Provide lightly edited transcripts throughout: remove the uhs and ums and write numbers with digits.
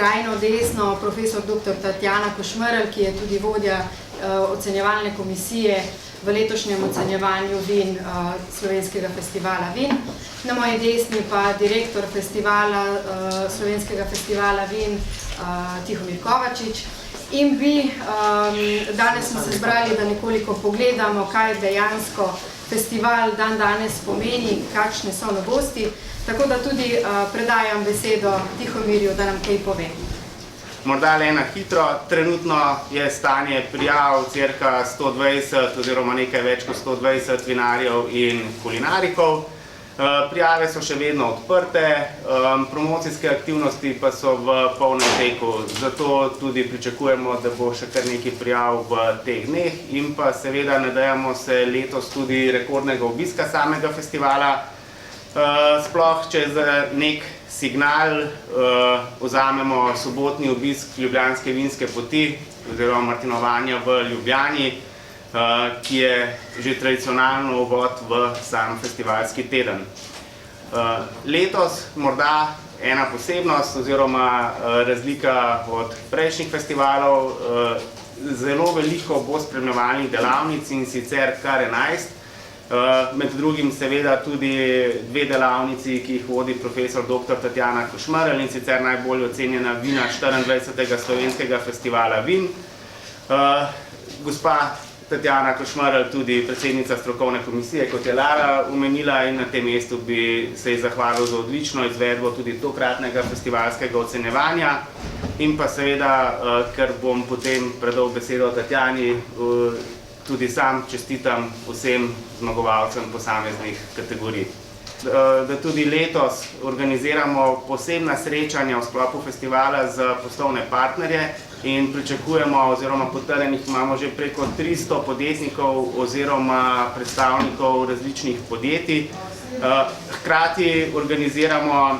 skrajno desno profesor dr. Tatjana Košmerl, ki je tudi vodja ocenjevalne komisije v letošnjem ocenjevanju vin Slovenskega festivala vin. Na moji desni pa direktor Slovenskega festivala vin Tihomir Kovačič. In danes smo se zbrali, da nekoliko pogledamo, kaj dejansko festival dan danes pomeni, kakšne so novosti. Tako da tudi predajam besedo Tihomirju, da nam kaj pove. Morda le na hitro. Trenutno je stanje prijav cirka 120 oziroma nekaj več kot 120 vinarjev in kulinarikov. Prijave so še vedno odprte, promocijske aktivnosti pa so v polnem teku, zato tudi pričakujemo, da bo še kar nekaj prijav v teh dneh in pa seveda nadejamo se letos tudi rekordnega obiska samega festivala. Sploh, če za nek signal vzamemo sobotni obisk Ljubljanske vinske poti oziroma martinovanja v Ljubljani, ki je že tradicionalno uvod v sam festivalski teden. Letos morda ena posebnost oziroma razlika od prejšnjih festivalov, zelo veliko bo spremljevalnih delavnic in sicer kar 11. Med drugim seveda tudi 2 delavnici, ki jih vodi profesor dr. Tatjana Košmerl, in sicer najbolj ocenjena vina 24. Slovenskega festivala vin. Gospa Tatjana Košmerl, tudi predsednica strokovne komisije, kot je Lara omenila, in na tem mestu bi se ji zahvalil za odlično izvedbo tudi tokratnega festivalskega ocenjevanja. In pa seveda, ker bom potem predal besedo Tatjani, tudi sam čestitam vsem zmagovalcem posameznih kategorij. Da tudi letos organiziramo posebna srečanja v sklopu festivala za poslovne partnerje in pričakujemo oziroma potrjenih imamo že preko 300 podjetnikov oziroma predstavnikov različnih podjetij. Hkrati organiziramo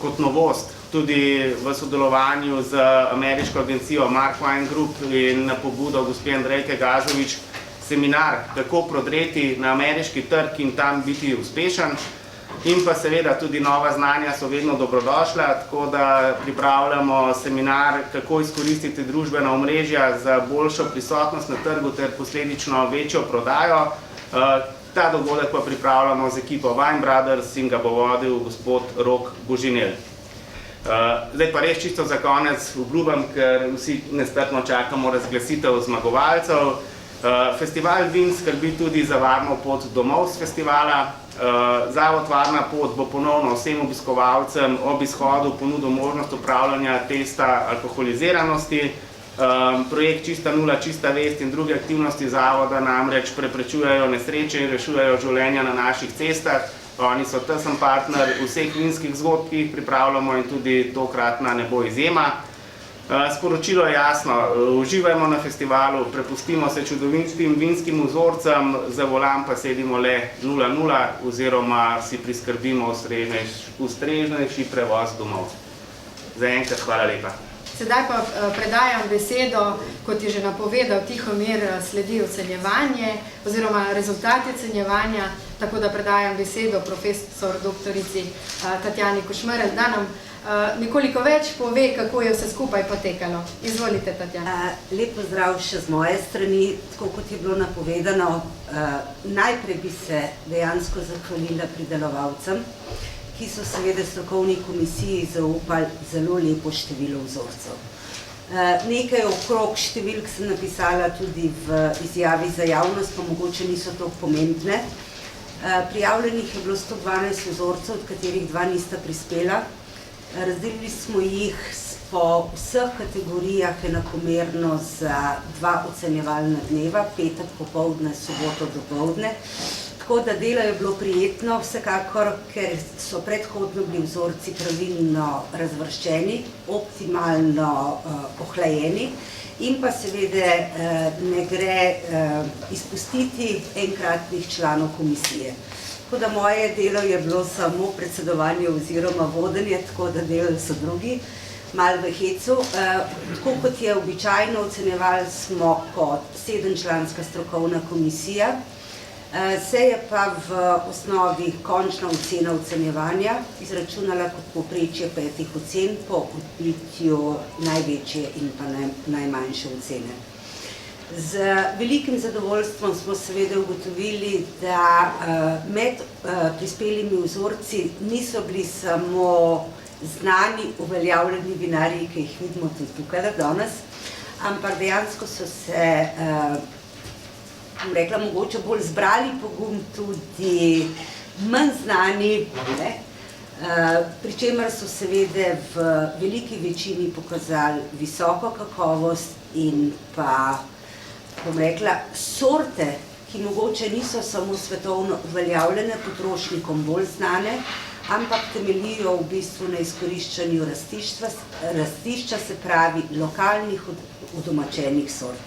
kot novost tudi v sodelovanju z ameriško agencijo Mark Wine Group in na pobudo gospe Andrejke Gažovič seminar, kako prodreti na ameriški trg in tam biti uspešen. In pa seveda tudi nova znanja so vedno dobrodošla, tako da pripravljamo seminar, kako izkoristiti družbena omrežja za boljšo prisotnost na trgu ter posledično večjo prodajo. Ta dogodek pa pripravljamo z ekipo Wine Brothers in ga bo vodil gospod Rok Božinel. Zdaj pa res čisto za konec obljubim, ker vsi nestrpno čakamo razglasitev zmagovalcev. Festival vin skrbi tudi za varno pot domov z festivala. Zavod Varna pot bo ponovno vsem obiskovalcem ob izhodu ponudil možnost upravljanja testa alkoholiziranosti. Projekt Čista nula, čista vest in druge aktivnosti zavoda namreč preprečujejo nesreče in rešujejo življenja na naših cestah. Oni so tesen partner vseh vinskih zgodb, ki jih pripravljamo, in tudi tokratna ne bo izjema. Sporočilo je jasno, uživajmo na festivalu, prepustimo se čudovitim vinskim vzorcem, za volan pa sedimo le 0:0 oziroma si priskrbimo ustreznejši prevoz domov. Zaenkrat hvala lepa. Sedaj pa predajam besedo, kot je že napovedal Tihomir, sledi ocenjevanje oziroma rezultati ocenjevanja, tako da predajam besedo profesor doktorici Tatjani Košmerl, da nam nekoliko več pove, kako je vse skupaj potekalo. Izvolite, Tatjana. Lep pozdrav še z moje strani. Tako kot je bilo napovedano, najprej bi se dejansko zahvalila pridelovalcem, ki so seveda strokovni komisiji zaupali zelo lepo število vzorcev. Nekaj okrog številk sem napisala tudi v izjavi za javnost, pa mogoče niso toliko pomembne. Prijavljenih je bilo 112 vzorcev, od katerih 2 nista prispela. Razdelili smo jih po vseh kategorijah enakomerno za 2 ocenjevalna dneva, petek popoldne, soboto dopoldne. Tako da delo je bilo prijetno, vsekakor, ker so predhodno bili vzorci pravilno razvrščeni, optimalno ohlajeni in pa seveda ne gre izpustiti enkratnih članov komisije. Tako da moje delo je bilo samo predsedovanje oziroma vodenje, tako da delali so drugi, malo v hecu. Tako kot je običajno, ocenjevali smo kot 7-članska strokovna komisija. Se je pa v osnovi končna ocena ocenjevanja izračunala kot povprečje 5 ocen po odbitju največje in pa najmanjše ocene. Z velikim zadovoljstvom smo seveda ugotovili, da med prispelimi vzorci niso bili samo znani, uveljavljeni vinarji, ki jih vidimo tudi tukaj danes, ampak dejansko so se rekla, mogoče bolj zbrali pogum tudi manj znani, pri čemer so seveda v veliki večini pokazali visoko kakovost in pa, bom rekla, sorte, ki mogoče niso samo svetovno uveljavljene, potrošnikom bolj znane, ampak temeljijo v bistvu na izkoriščanju rastišča, se pravi lokalnih udomačenih sort.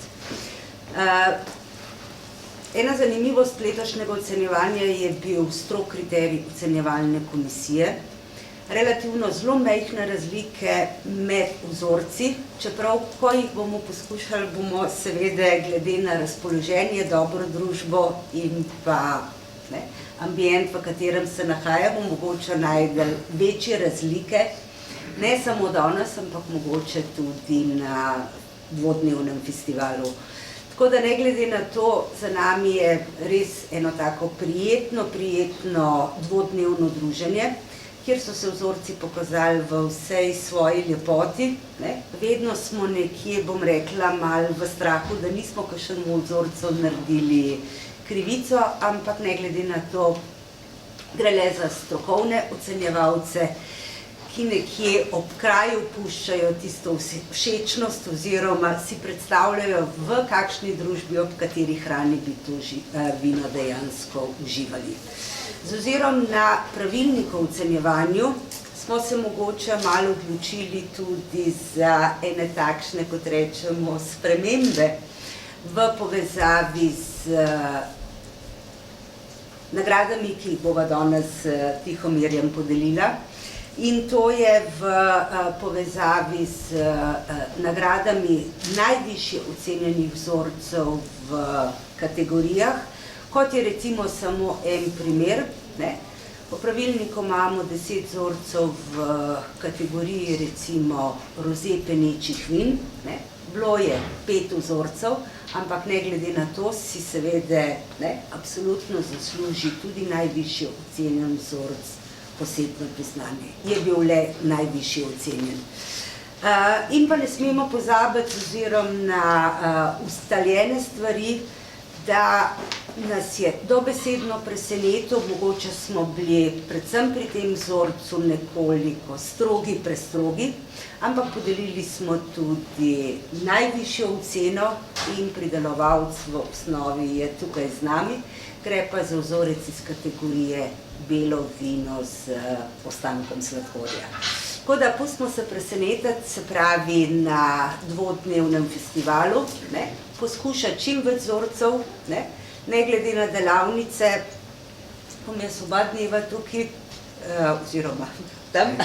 Ena zanimivost letošnjega ocenjevanja je bil strog kriterij ocenjevalne komisije. Relativno zelo majhne razlike med vzorci, čeprav ko jih bomo poskušali, bomo seveda glede na razpoloženje, dobro družbo in pa ambient, v katerem se nahajamo, mogoče najdel večje razlike, ne samo danes, ampak mogoče tudi na dvodnevnem festivalu. Tako da ne glede na to, za nami je res eno tako prijetno dvodnevno druženje, kjer so se vzorci pokazali v vsej svoji lepoti. Vedno smo nekje, bom rekla, malo v strahu, da nismo kakšnemu vzorcu naredili krivico, ampak ne glede na to, gre le za strokovne ocenjevalce, ki nekje ob kraju puščajo tisto všečnost oziroma si predstavljajo, v kakšni družbi, ob kateri hrani bi to vino dejansko uživali. Z ozirom na pravilnik o ocenjevanju smo se mogoče malo odločili tudi za ene takšne, kot rečemo, spremembe v povezavi z nagradami, ki jih bova danes Tihomirjem podelila. In to je v povezavi z nagradami najvišje ocenjenih vzorcev v kategorijah, kot je recimo samo en primer. Po pravilniku imamo 10 vzorcev v kategoriji recimo roze penečih vin. Bilo je 5 vzorcev, ampak ne glede na to si seveda absolutno zasluži tudi najvišje ocenjen vzorc posebno priznanje. Je bil le najvišji ocenjen. In pa ne smemo pozabiti ozirom na ustaljene stvari, da nas je dobesedno presenetil, mogoče smo bili predvsem pri tem vzorcu nekoliko strogi, prestrogi, ampak podelili smo tudi najvišjo oceno in pridelovalec v osnovi je tukaj z nami. Gre pa za vzorec iz kategorije belo vino z ostankom sladkorja. Tako da pustimo se presenetiti, se pravi na dvodnevnem festivalu, poskušati čim več vzorcev, ne glede na delavnice, bom jaz oba dneva tukaj, oziroma tam,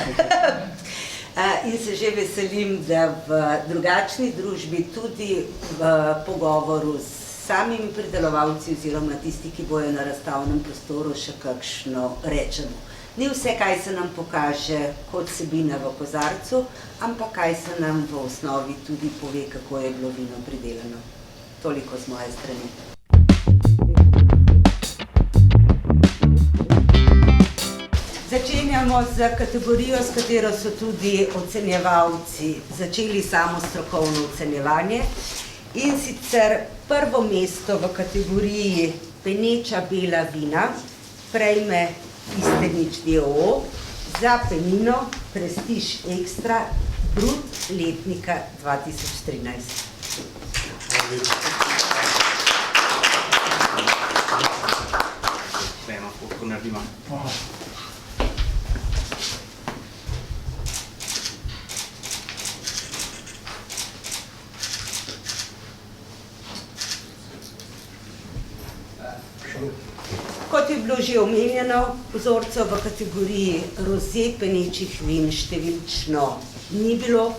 in se že veselim, da v drugačni družbi, tudi v pogovoru s samimi pridelovalci oziroma tisti, ki bojo na razstavnem prostoru, še kakšno rečemo. Ni vse, kaj se nam pokaže kot vsebina v kozarcu, ampak kaj se nam v osnovi tudi pove, kako je bilo vino pridelano. Toliko z moje strani. Začenjamo z kategorijo, s katero so tudi ocenjevalci začeli samo strokovno ocenjevanje. In sicer prvo mesto v kategoriji peneča bela vina prejme Istenič d.o.o. za penino Prestiž Extra Brut letnika 2013. Eno, kako naredimo. Kot je bilo že omenjeno, vzorcev v kategoriji roze penečih vin številčno ni bilo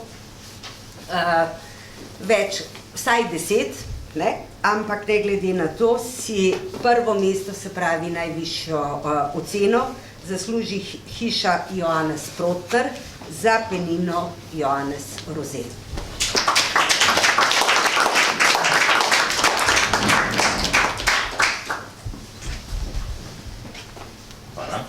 več, vsaj 10, ampak ne glede na to si prvo mesto, se pravi najvišjo oceno, zasluži hiša Joannes Protner za penino Joannes Roze. Hvala.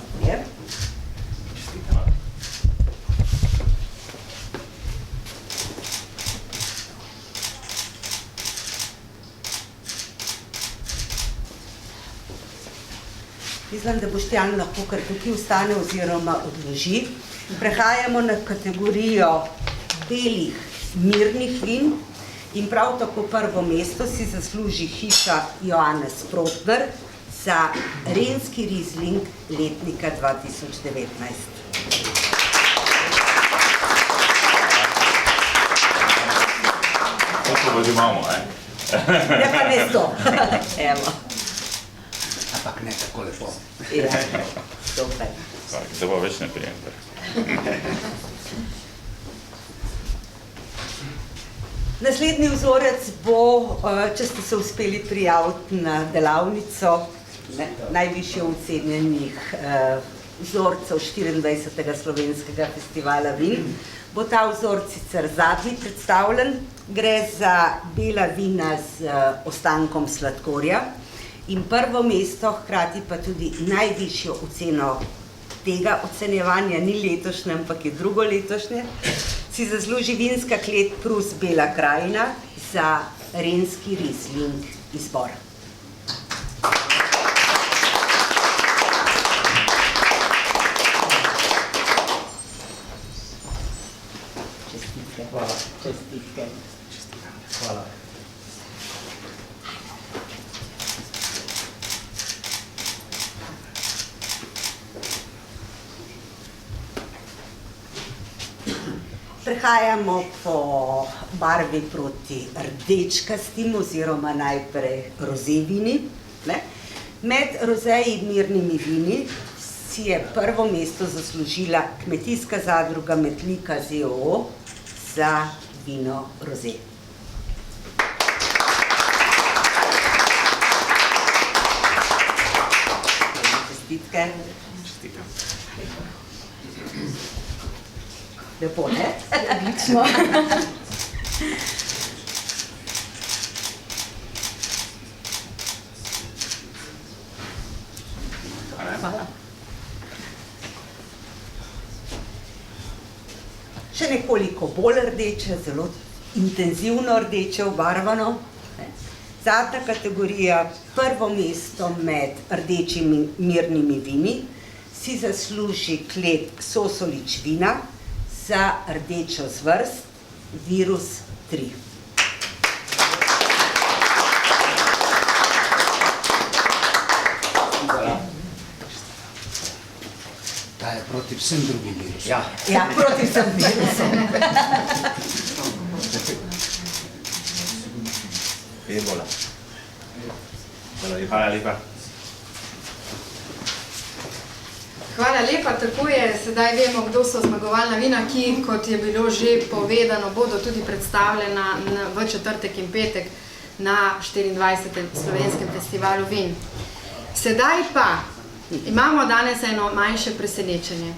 Mislim, da Boštjan lahko kar tukaj ostane oziroma odloži. Prehajamo na kategorijo belih mirnih vin in prav tako prvo mesto si zasluži hiša Joannes Protner za Renski Riesling letnika 2019. To pa že imamo, Ne pa ne to. Evo. Ampak ne tako lepo. Ja, super. To pa več ne prijem. Naslednji vzorec bo, če ste se uspeli prijaviti na delavnico najvišje ocenjenih vzorcev 24. slovenskega festivala vin, bo ta vzorec sicer zadnji predstavljen. Gre za bela vina z ostankom sladkorja in prvo mesto, hkrati pa tudi najvišjo oceno tega ocenjevanja, ni letošnje, ampak je drugo letošnje, si zasluži vinska klet Prus Bela krajina za Renski Riesling izbor. Čestitke. Hvala. Čestitke. Hvala. Prehajamo po barvi proti rdečkastim oziroma najprej rozevini. Med rozeji mirnimi vini si je prvo mesto zaslužila Kmetijska zadruga Metlika z.o.o. za vino roze. Čestitke. Lepo, ne? Odlično. Hvala. Še nekoliko bolj rdeče, zelo intenzivno rdeče obarvano. Zadnja kategorija, prvo mesto med rdečimi mirnimi vini, si zasluži klet Sosolič vina za rdečo zvrst Virus 3. Ta je proti vsem drugim virusom. Ja, proti vsem virusom. Ebola. Hvala lepa. Hvala lepa, tako je, sedaj vemo, kdo so zmagovalna vina, ki, kot je bilo že povedano, bodo tudi predstavljena v četrtek in petek na 24. slovenskem festivalu vin. Sedaj pa imamo danes eno manjše presenečenje.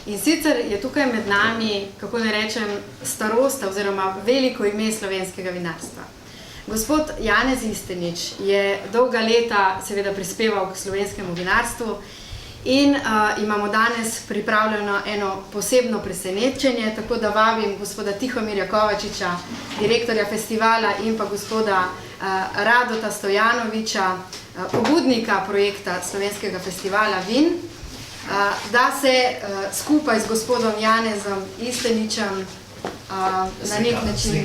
In sicer je tukaj med nami, kako ne rečem, starost oziroma veliko ime slovenskega vinarstva. Gospod Janez Istenič je dolga leta seveda prispeval k slovenskemu vinarstvu in imamo danes pripravljeno eno posebno presenečenje, tako da vabim gospoda Tihomirja Kovačiča, direktorja festivala, in pa gospoda Radota Stojanoviča, pobudnika projekta slovenskega festivala vin, da se skupaj z gospodom Janezom Isteničem na nek način...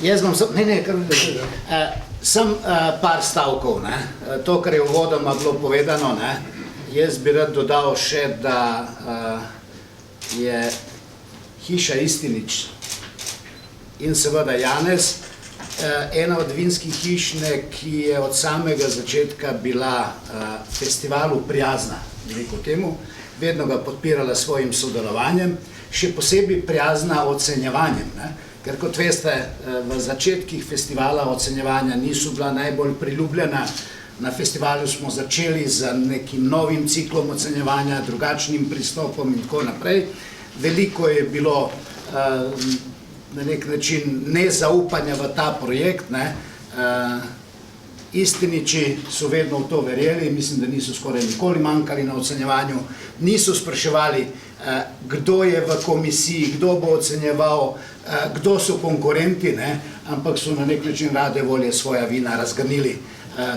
Jaz bom sem par stavkov, to, kar je uvodoma bilo povedano, jaz bi rad dodal še, da je hiša Istenič in seveda Janez ena od vinskih hiš, ki je od samega začetka bila festivalu prijazna, rekel temu, vedno ga podpirala svojim sodelovanjem, še posebej prijazna ocenjevanjem. ker kot veste, v začetkih festivala ocenjevanja niso bila najbolj priljubljena. Na festivalu smo začeli z nekim novim ciklom ocenjevanja, drugačnim pristopom in tako naprej. Veliko je bilo na nek način nezaupanja v ta projekt. Istiniči so vedno v to verjeli, mislim, da niso skoraj nikoli manjkali na ocenjevanju, niso spraševali, kdo je v komisiji, kdo bo ocenjeval, kdo so konkurenti, ampak so na nek način rade volje svoja vina razgrnili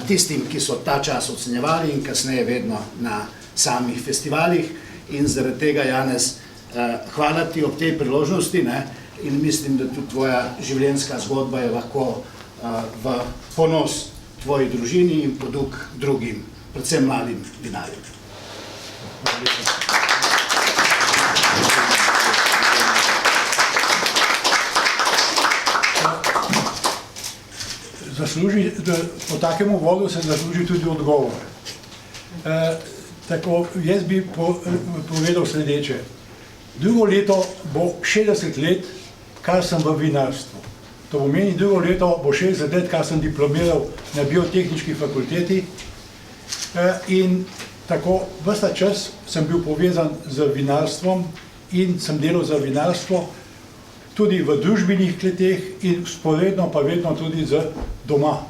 tistim, ki so ta čas ocenjevali in kasneje vedno na samih festivalih. In zaradi tega, Janez, hvala ti ob tej priložnosti in mislim, da tudi tvoja življenjska zgodba je lahko v ponos tvoji družini in poduk drugim, predvsem mladim vinarjem. Po takem uvodu se zasluži tudi odgovor. Tako, jaz bi povedal sledeče. Drugo leto bo 60 let, kar sem v vinarstvu. To pomeni, drugo leto bo 60 let, kar sem diplomiral na biotehnički fakulteti in tako ves ta čas sem bil povezan z vinarstvom in sem delal za vinarstvo tudi v družbenih kleteh in vzporedno pa vedno tudi z doma.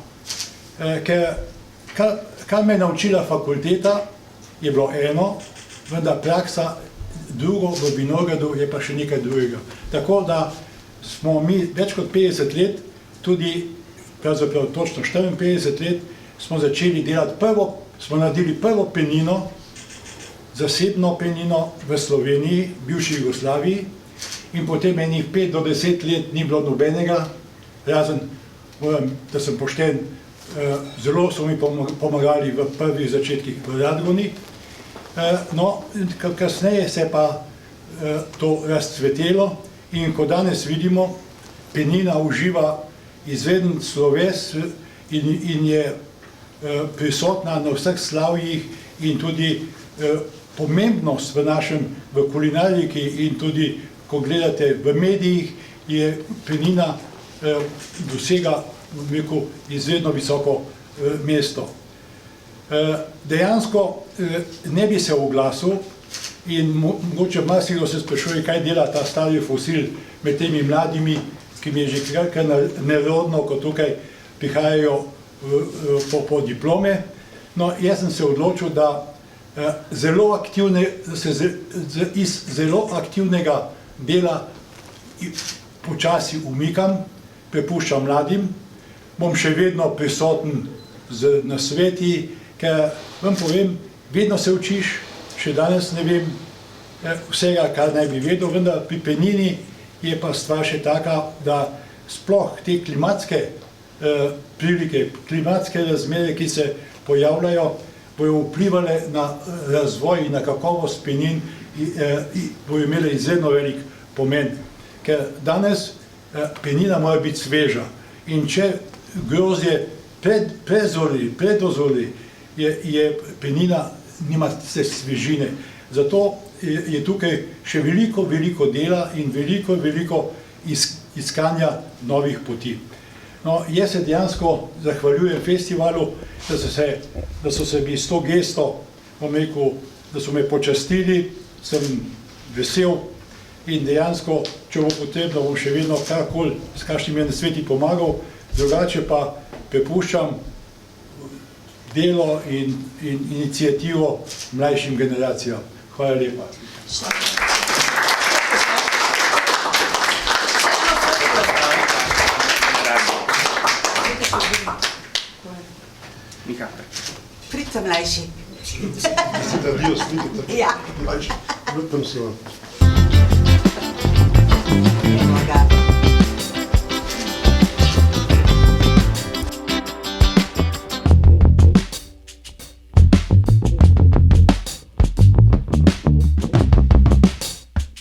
Kar me je naučila fakulteta, je bilo eno, vendar praksa drugo v vinogradu je pa še nekaj drugega. Tako da smo mi več kot 50 let, tudi pravzaprav točno 54 let, smo začeli delati smo naredili prvo penino, zasebno penino v Sloveniji, bivši Jugoslaviji, in potem enih 5 do 10 let ni bilo nobenega, razen, da sem pošten, zelo so mi pomagali v prvih začetkih v Radgoni. No, kasneje se pa to razcvetelo in ko danes vidimo, penina uživa izreden sloves in je prisotna na vseh slavjih in tudi pomembnost v kulinariki in tudi, ko gledate v medijih, je penina dosega izredno visoko mesto. Dejansko ne bi se oglasil in mogoče marsikdo se sprašuje, kaj dela ta stari fosil med temi mladimi, ki mi je že kar nerodno, ko tukaj prihajajo po diplome. No, jaz sem se odločil, da iz zelo aktivnega dela počasi umikam, prepuščam mladim, bom še vedno prisoten z nasveti, ker vam povem, vedno se učiš, še danes ne vem vsega, kar naj bi vedel, vendar pri penini je pa stvar še taka, da sploh te klimatske prilike, klimatske razmere, ki se pojavljajo, bojo vplivale na razvoj in na kakovost penin in bojo imele izredno velik pomen. Ker danes penina mora biti sveža in če grozdje predozori, je penina nima se svežine. Zato je tukaj še veliko dela in veliko iskanja novih poti. No, jaz se dejansko zahvaljujem festivalu, da so se mi s to gesto, bom rekel, da so me počastili, sem vesel in dejansko, če bo potrebno, bom še vedno karkoli s kakšnimi nasveti pomagal, drugače pa prepuščam delo in iniciativo mlajšim generacijam. Hvala lepa. Pridite mlajši. Da vi osmitite. Ja. Vrtam se vam.